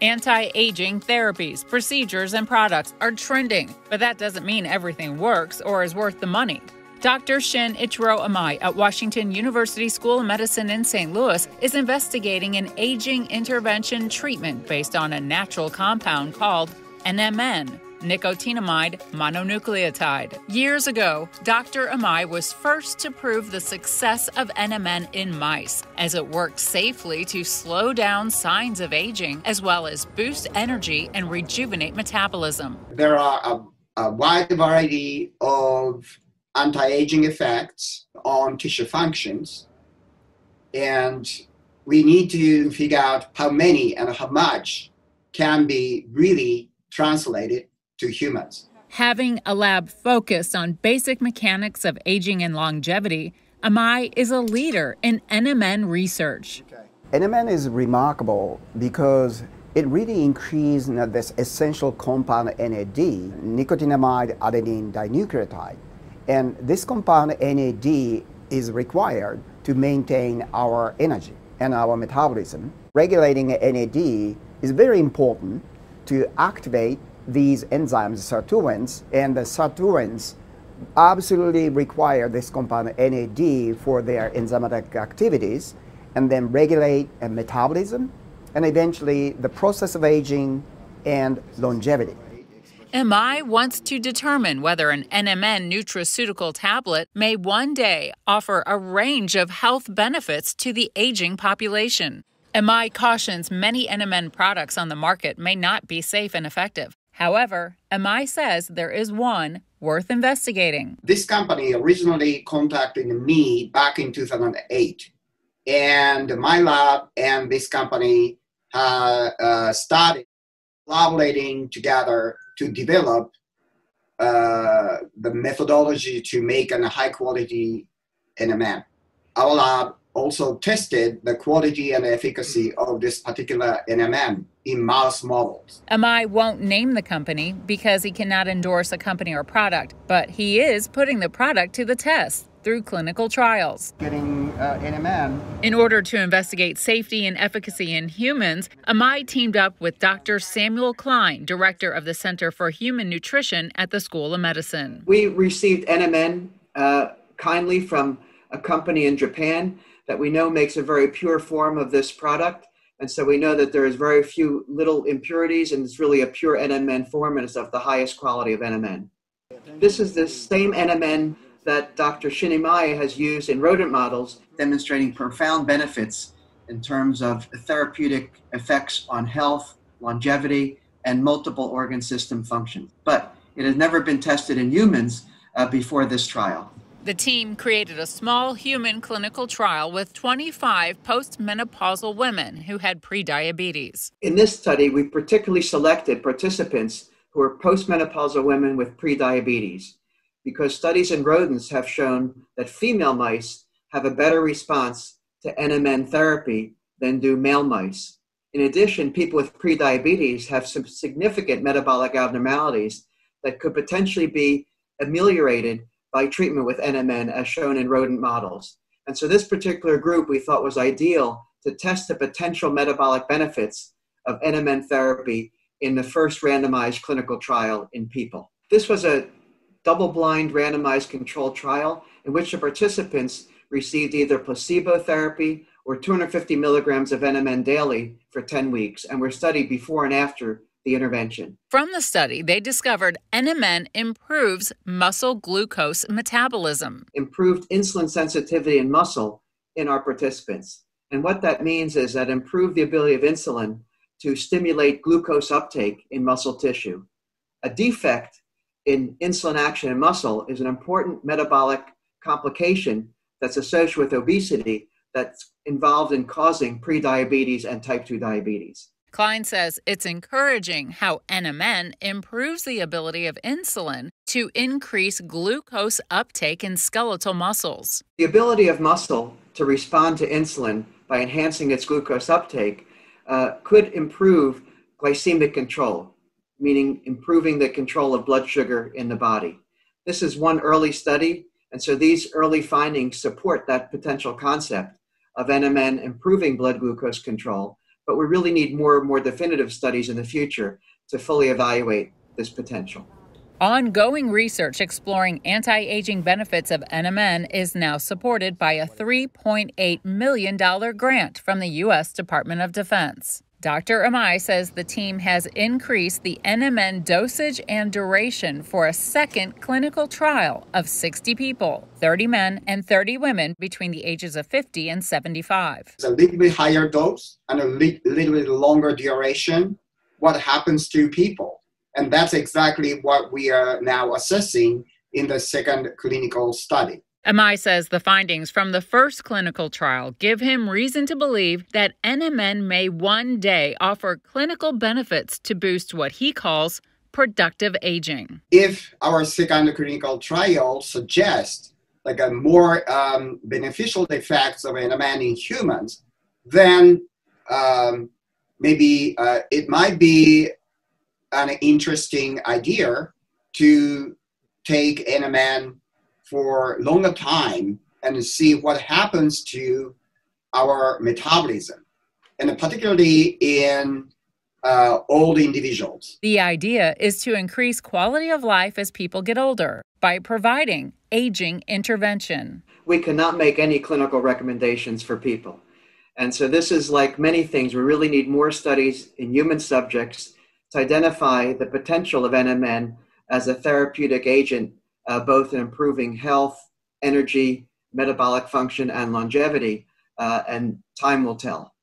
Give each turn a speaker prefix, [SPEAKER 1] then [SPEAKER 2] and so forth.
[SPEAKER 1] Anti-aging therapies, procedures, and products are trending, but that doesn't mean everything works or is worth the money. Dr. Shin Ichiro Amai at Washington University School of Medicine in St. Louis is investigating an aging intervention treatment based on a natural compound called NMN, nicotinamide mononucleotide. Years ago, Dr. Amai was first to prove the success of NMN in mice, as it worked safely to slow down signs of aging, as well as boost energy and rejuvenate metabolism.
[SPEAKER 2] There are a wide variety of anti-aging effects on tissue functions, and we need to figure out how many and how much can be really translated to humans.
[SPEAKER 1] Having a lab focused on basic mechanics of aging and longevity, Amai is a leader in NMN research.
[SPEAKER 3] NMN is remarkable because it really increases this essential compound NAD, nicotinamide adenine dinucleotide. And this compound NAD is required to maintain our energy and our metabolism. Regulating NAD is very important to activate these enzymes, sirtuins, and the sirtuins absolutely require this compound NAD for their enzymatic activities, and then regulate metabolism, and eventually the process of aging and longevity.
[SPEAKER 1] Amai wants to determine whether an NMN nutraceutical tablet may one day offer a range of health benefits to the aging population. Amai cautions many NMN products on the market may not be safe and effective. However, Amai says there is one worth investigating.
[SPEAKER 2] This company originally contacted me back in 2008, and my lab and this company started collaborating together to develop the methodology to make a high-quality NMN. Our lab also tested the quality and efficacy of this particular NMN in mouse models.
[SPEAKER 1] Amai won't name the company because he cannot endorse a company or product, but he is putting the product to the test through clinical trials.
[SPEAKER 3] Getting NMN.
[SPEAKER 1] In order to investigate safety and efficacy in humans, Amai teamed up with Dr. Samuel Klein, director of the Center for Human Nutrition at the School of Medicine.
[SPEAKER 4] We received NMN kindly from a company in Japan that we know makes a very pure form of this product. And so we know that there is very few little impurities, and it's really a pure NMN form, and it's of the highest quality of NMN. This is the same NMN that Dr. Shinimai has used in rodent models, demonstrating profound benefits in terms of therapeutic effects on health, longevity, and multiple organ system functions. But it has never been tested in humans before this trial.
[SPEAKER 1] The team created a small human clinical trial with 25 postmenopausal women who had prediabetes.
[SPEAKER 4] In this study, we particularly selected participants who are postmenopausal women with prediabetes, because studies in rodents have shown that female mice have a better response to NMN therapy than do male mice. In addition, people with prediabetes have some significant metabolic abnormalities that could potentially be ameliorated by treatment with NMN, as shown in rodent models. And so this particular group we thought was ideal to test the potential metabolic benefits of NMN therapy in the first randomized clinical trial in people. This was a double-blind randomized controlled trial in which the participants received either placebo therapy or 250 milligrams of NMN daily for 10 weeks and were studied before and after the intervention.
[SPEAKER 1] From the study, they discovered NMN improves muscle glucose metabolism.
[SPEAKER 4] Improved insulin sensitivity in muscle in our participants. And what that means is that improved the ability of insulin to stimulate glucose uptake in muscle tissue. A defect in insulin action in muscle is an important metabolic complication that's associated with obesity that's involved in causing prediabetes and type 2 diabetes.
[SPEAKER 1] Klein says it's encouraging how NMN improves the ability of insulin to increase glucose uptake in skeletal muscles.
[SPEAKER 4] The ability of muscle to respond to insulin by enhancing its glucose uptake could improve glycemic control, meaning improving the control of blood sugar in the body. This is one early study, and so these early findings support that potential concept of NMN improving blood glucose control. but we really need more definitive studies in the future to fully evaluate this potential.
[SPEAKER 1] Ongoing research exploring anti-aging benefits of NMN is now supported by a $3.8 million grant from the U.S. Department of Defense. Dr. Amai says the team has increased the NMN dosage and duration for a second clinical trial of 60 people, 30 men and 30 women between the ages of 50 and 75.
[SPEAKER 2] It's a little bit higher dose and a little bit longer duration. What happens to people? And that's exactly what we are now assessing in the second clinical study.
[SPEAKER 1] Amai says the findings from the first clinical trial give him reason to believe that NMN may one day offer clinical benefits to boost what he calls productive aging.
[SPEAKER 2] If our second clinical trial suggests like a more beneficial effects of NMN in humans, then maybe it might be an interesting idea to take NMN for longer time and see what happens to our metabolism, and particularly in old individuals.
[SPEAKER 1] The idea is to increase quality of life as people get older by providing aging intervention.
[SPEAKER 4] We cannot make any clinical recommendations for people. And so this is like many things. We really need more studies in human subjects to identify the potential of NMN as a therapeutic agent, both in improving health, energy, metabolic function, and longevity, and time will tell.